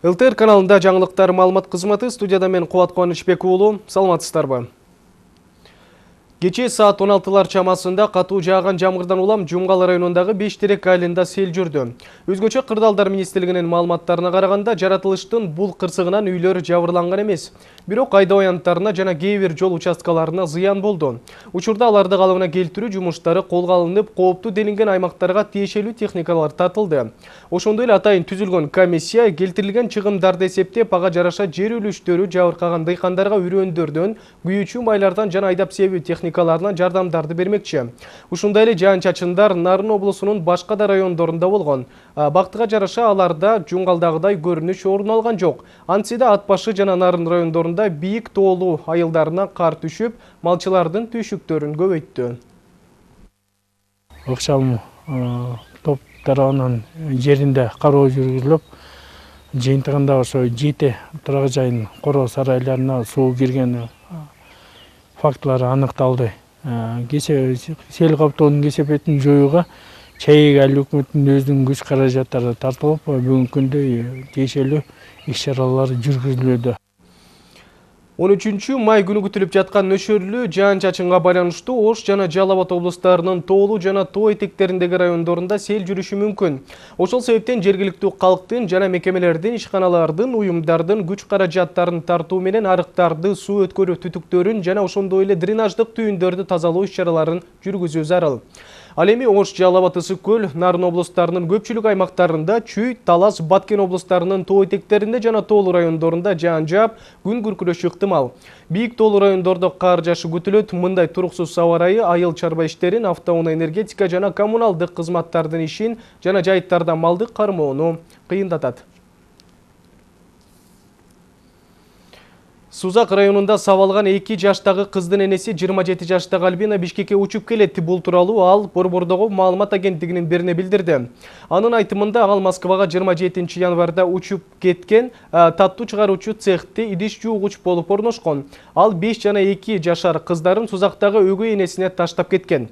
ЛТР каналында жаңылыктар маалымат кызматы, студияда мен Кубат Кубанычбек уулу. Саламатсыздарбы? Кече саат 16-лар чамасында катуу жааган жамгырдан улам Жумгал районундагы Бештерек айылында сел жүрдү. Өзгөчө Кырдаалдар министрлигинин маалыматтарына караганда, жаратылыштын бул кырсыгынан үйлөр жабырланган эмес. Бирок айда аянттарына жана кээ бир жол участкаларына зыян болду. Учурда аларды калыбына келтирүү жумуштары колго алынып, кооптуу делинген аймактарга тиешелүү техникалар тартылды. Ошондой эле атайын түзүлгөн комиссия келтирилген чыгымдарды эсептеп, ага жараша жер үлүштөрү жабыркаган дыйкандарга үрөндөрдөн, күйүүчү майлардан жана айдап себүү техникаларына жардамдарды бермекчи. Ушундай эле жаан-чачындар Нарын облусунун башка да райондорунда болгон. Бактыга жараша аларда Жумгалдагыдай көрүнүш орун алган жок. Антсе ат башы жана Нарын райондорунда бийик тоолуу айылдарына кар түшүп, малчылардын түйшүктөрүн көбөйттү. Окшам топ тарабынан жеринде кароо жүргүзүлүп, жыйынтыгында ошо 7 турак жайын короо сарайларына суу кирген фактылары аныкталды. Кеше сел каптоонун кесепетин жоюуга чейик айыл өкмөтүнүн өзүнүн күч каражаттары тартылып, бүгүнкү күндө тиешелүү иш-чаралар жүргүзүлүүдө. 13 май күнү күтүлүп жаткан нөшөрлүү жаан-чачынга байланыштуу Ош жана Жалал Абад облустарынын тоолуу жана тоо этектериндеги райондорунда сел жүрүшү мүмкүн. Ошол себептен жергиликтүү калктын жана мекемелердин, ишканалардын, уюмдардын күч каражаттарын тартуу менен арыктарды, суу өткөрүү түтүктөрүн жана ошондой эле дренаждык түйүндөрдү тазалоо иш-чараларын жүргүзүү зарыл. Ал эми Ош, Жалал Абад, Ысык көл, Нарын облустарынын көпчүлүк аймактарында, Чүй, Талас, Баткен облустарынын тоо этектеринде жана тоолуу райондорунда жаан жаап, күн күркүрөшү ыктымал. Бийик тоолуу райондордо кар жаашы күтүлөт. Мындай туруксуз аба ырайы айыл чарба иштерин, автоунаа энергетика жана коммуналдык кызматтардын ишин жана жайыттарда малдык кармоону кыйындатат. Сузак районунда сабалган 2 жаштагы кыздын энеси 27 жаштагы Альбина Бишкекке учуп келет. Бул тууралуу ал Борбордогу маалымат агенттигинин берине билдирди. Анын айтымында ал Москвага 27 январда учуп кеткен, таттуу чыгаруучу цехте идиш жуугуч болуп орношкон. Ал 5 жана 2 жашар кыздарын Сузактагы өгөй энесине таштап кеткен.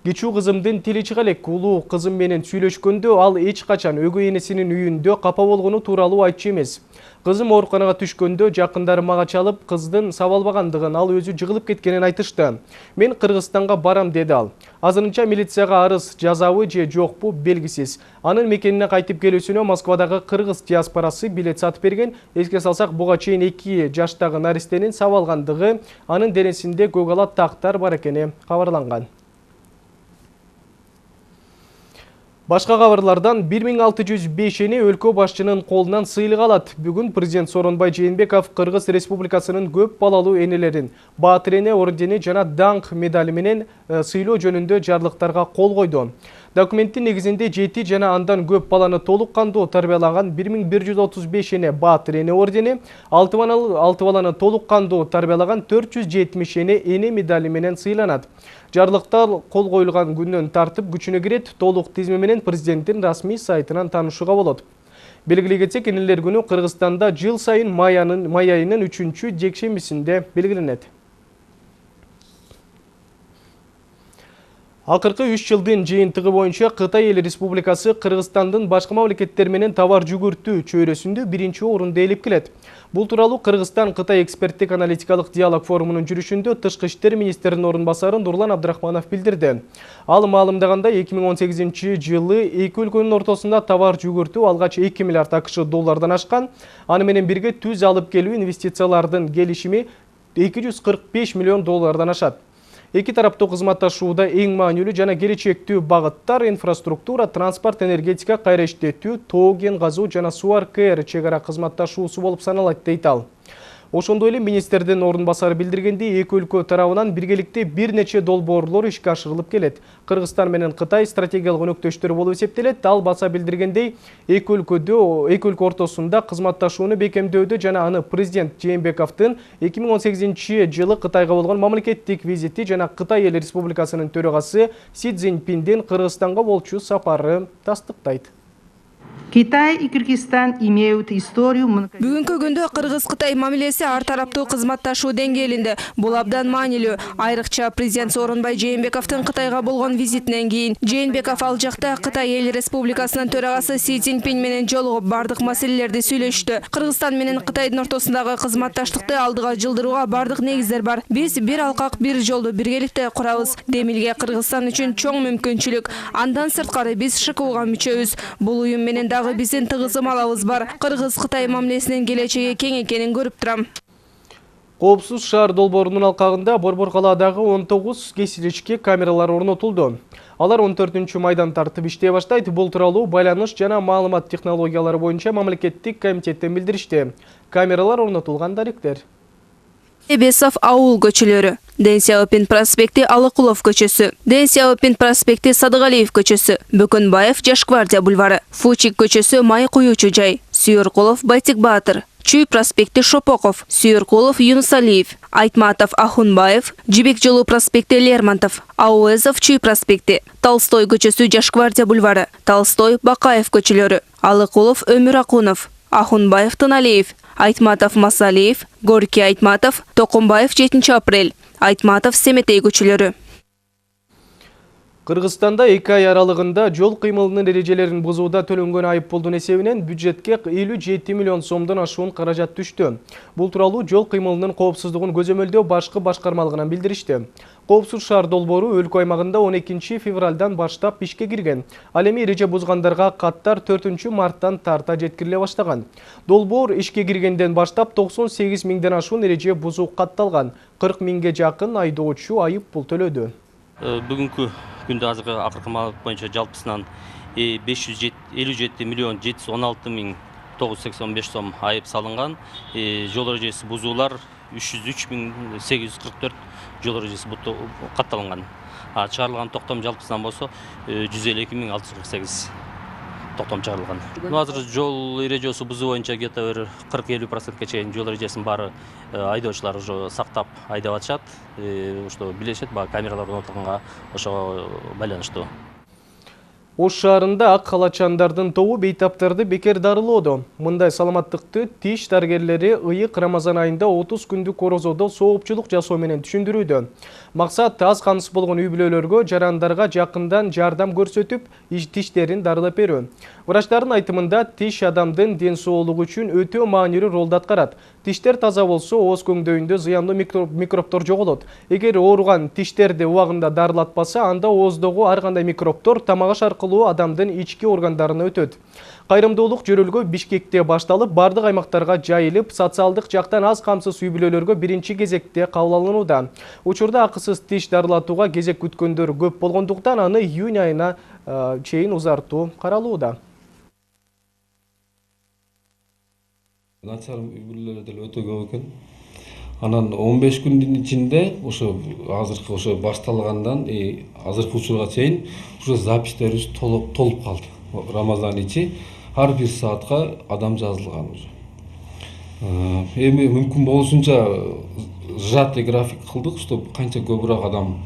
Кичүү кызымдын тили чыга элек, улуу кызым менен сүйлөшкөндө ал эч качан өгөй энесинин үйүндө капа болгону тууралуу айтчу эмес. Кызым ооруканага түшкөндө жакындары мага чалып, кыздын сабалбагандыгын, ал өзү жыгылып кеткенин айтышты. Мен Кыргызстанга барам, деди ал. Азырынча милицияга арыз жазабы же жокпу белгисиз. Анын мекенине кайтып келүүсүнө Москвадагы кыргыз диаспорасы билет сатып берген. Эске салсак, буга чейин 2 жаштагы наристенин сабалгандыгы, анын денесинде көк ала тактар бар экени кабарланган. Башка кабарлардан 1605 эне өлкө башчынын колунан сыйлык алат. Бүгүн президент Сооронбай Жээнбеков Кыргыз Республикасынын көп балалуу энелерин Баатыр эне ордени жана даңк медали менен сыйлоо жөнүндө жарлыктарга кол койду. Документтин негизинде 7 жана андан көп баланы толук кандуу тарбиялаган 1135 эне Баатыр эне ордени, 6 баланы толук кандуу тарбиялаган 470 эне медали менен сыйланат. Жарлыктар кол коюлган күндөн тартып күчүнө кирет. Толук тизими менен президенттин расмий сайтынан таанышууга болот. Белгилей кетсек, энелер күнү Кыргызстанда жыл сайын май айынын 3-чү жекшембисинде белгиленет. Акыркы 3 жылдын жыйынтыгы боюнча Кытай Эл Республикасы Кыргызстандын башка мамлекеттер менен товар жүгүртүү чөйрөсүндө 1-чи орунду ээлеп келет. Бул тууралуу Кыргызстан-Кытай эксперттик аналитикалык диалог форумунун жүрүшүндө Тышкы иштер министринин орун басары Нурлан Абдрахманов билдирди. Ал маалымдагандай 2018 жылы эки өлкөнүн ортосунда товар жүгүртүү алгач 2 миллиард АКШ доллардан ашкан. Аны менен бирге түз алып келүү инвестициялардын келишими 245 миллион доллардан ашат. Эки тараптуу кызматташууда эң маанилүү жана келечектүү багыттар инфраструктура, транспорт, энергетика, кайра иштетүү, тоо кен газуу жана суу КР чек ара кызматташуусу болуп саналат, дейт ал. Ошондой эле министрдин орун басары билдиргендей, эки өлкө тарабынан биргеликте бир нече долбоорлор ишке ашырылып келет. Кыргызстан менен Кытай стратегиялык өнөктөштөр болуп эсептелет. Ал баса билдиргендей, эки өлкө ортосунда кызматташууну бекемдөөдө жана аны президент Жээнбековдун 2018 жылы Кытайга болгон мамлекеттик визити жана Кытай Эл Республикасынын төрагасы Си Цзиньпиндин Кыргызстанга болчу сапары тастыктайт. Китай и Кыргызстан имеют историю. Бүгүнкү күндө Кыргыз-Кытай мамилеси ар тараптуу кызматташуу деңгээлинде. Бул абдан маанилүү. Айрыкча президент Сооронбай Жээнбековдун Кытайга болгон визитинен кийин Жээнбеков ал жакта Кытай Эл Республикасынын төрагасы Си Цзиньпин менен жолугуп бардык маселелерди сүйлөштү. Кыргызстан менен Кытайдын ортосундагы кызматташтыкты алдыга жылдырууга бардык негиздер бар. Биз бир алкак бир жолду биргеликте курабыз. Демилге Кыргызстан үчүн чоң мүмкүнчүлүк. Андан сырткары биз ШКУга мүчөбүз. Бул уюм менен биздин тыгызым алабыз бар. Кыргыз-Кытай мамилесинин келечеги кең экенин көрүп турам. Коопсуз шаар долбоорунун алкагында Борбор калаадагы 19 кесилишке камералар орнотулду. Алар 14 майдан тартып иштей баштайт. Бул тууралуу байланыш жана маалымат технологиялары боюнча мамлекеттик комитеттен билдиришти. Камералар орнотулган даректер. Эбесов ауыл көчөлөрү. Дэн Сяопин проспекти Алыкулов көчөсү. Дэн Сяопин проспекти Садыгалиев көчөсү. Бөкөнбаев Жашквардия бульвары. Фучик көчөсү Май куюучу жай. Сүйөркулов Байтик Баатыр. Чүй проспекти Шопоков. Сүйөркулов Юнусалиев. Айтматов Ахунбаев. Жибек жолу проспекти Лермонтов. Ауэзов Чүй проспекти. Толстой көчөсү Жашквардия бульвары. Толстой Бакаев көчөлөрү. Алыкулов Өмүр Акунов. Ахунбаев Тыналиев. Айтматов Масалиев, Горький Айтматов, Токумбаев 7 апрель, Айтматов Семетей көчөлөрү. Кыргызстанда 2 ай аралыгында жол кыймылынын эрежелерин бузууда төлөнгөн айыппулдун эсебинен бюджетке 57 миллион сомдон ашуун каражат түштү. Бул тууралуу жол кыймылынын коопсуздугун көзөмөлдөө башкы башкармалыгынан билдиришти. Коопсуз шаар долбоору өлкө аймагында 12 февралдан баштап ишке кирген. Ал эми эреже бузгандарга каттар 4 марттан тарта жеткириле баштаган. Долбоор ишке киргенден баштап 98 миңден ашуун эреже бузуу катталган. 40 миңге жакын айдоочу айыппул төлөдү. Бүгүнкү күндө азыркы акыркы маалымат боюнча жалпысынан 557 миллион 716 миң 985 сом айып салынган. Жол эрежеси бузуулар 303 миң 844 жол эрежеси катталынган. Чыгарылган токтом жалпысынан болсо 152 миң 648 токтом чыгарылган. Азыр жол эрежеси бузуу боюнча где-то 40-50%ке чейин жол эрежесин баары айдоочулар уже сактап айдап атышат. Ошто билишет, камералар орнотулганга ошого байланыштуу. Ош шаарында ак халачандардын тобу бейтаптарды бекер дарылоодо. Мындай саламаттыкты тиш дарыгерлери ыйык Рамазан айында 30 күндүк орозодо соопчулук жасоо менен түшүндүрүүдө. Максат аз камсыз болгон үй бүлөлөргө, жарандарга жакындан жардам көрсөтүп, тиштерин дарылап берүү. Врачтардын айтымында тиш адамдын ден соолугу үчүн өтө маанилүү ролду аткарат. Тиштер таза болсо, ооз көңдөйүндө зыяндуу микробтор жоголот. Эгер ооруган тиштерди убагында дарылатпаса, анда ооздогу ар кандай микробтор тамак аркылуу адамдын ички органдарына өтөт. Кайрымдуулук жөрөлгө Бишкекте башталып, бардык аймактарга жайылып, социалдык жактан аз камсыз үй бүлөлөргө биринчи кезекте кабыл алынууда. Учурда акысыз тиш дарылатууга кезек күткөндөр көп болгондуктан аны июнь айына чейин узартуу каралууда. Начар үй бүлөлөр деле өтө көп экен. Анан 15 күндүн ичинде ошо азыркы ошо башталгандан азыркы учурга чейин уже записьтерибиз толуп калды. Рамазан ичи ар бир саатка адам жазылган уже. Эми мүмкүн болушунча сжатый график кылдык, что канча көбүрөөк адам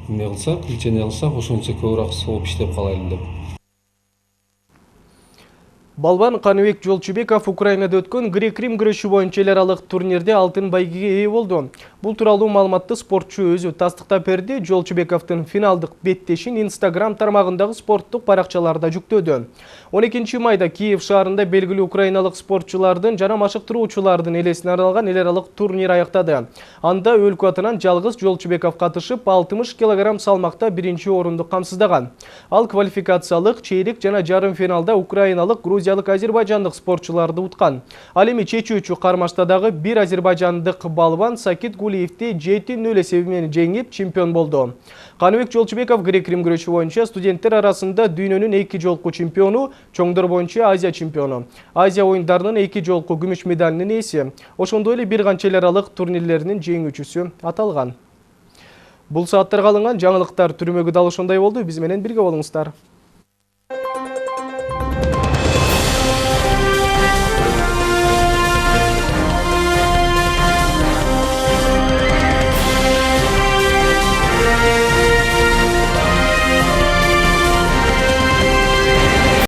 эмне кылсак, лечение кылсак, ошончо көбүрөөк сооп иштеп калайлы деп. Балбан Каныбек Жолчубеков Украинада өткөн грек-рим күрөшү боюнча эл аралык турнирде алтын байгеге ээ болду. Бул тууралуу маалыматты спортчу өзү тастыктап берди. Жолчубековдун финалдык беттешин Instagram тармагындагы спорттук баракчаларда жүктөдү. 12 майда Киев шаарында белгилүү украиналык спортчулардын жана машыктыруучулардын элесине арналган эл аралык турнир аяктады. Анда өлкө атынан жалгыз Жолчубеков катышып, 60 кг салмакта биринчи орунду камсыздаган. Ал квалификациялык, чейрек жана жарым финалда украиналык, грузиялык, азербайжандык спортчуларды уткан. Ал эми чечүүчү кармаштадагы бир азербайжандык балбан Сакит Гулиевди 7-0 эсеби менен жеңип чемпион болду. Каныбек Жолчубеков грек-рим күрөшү боюнча студенттер арасында дүйнөнүн 2 жолку чемпиону, чоңдор боюнча Азия чемпиону. Азия оюндарынын 2 жолку күмүш медалынын ээси. Ошондой эле бир канча эл аралык турнирлеринин жеңүүчүсү аталган. Бул сааттарга алынган жаңылыктар түрмөгү дал ошондой болду. Биз менен бирге болуңуздар.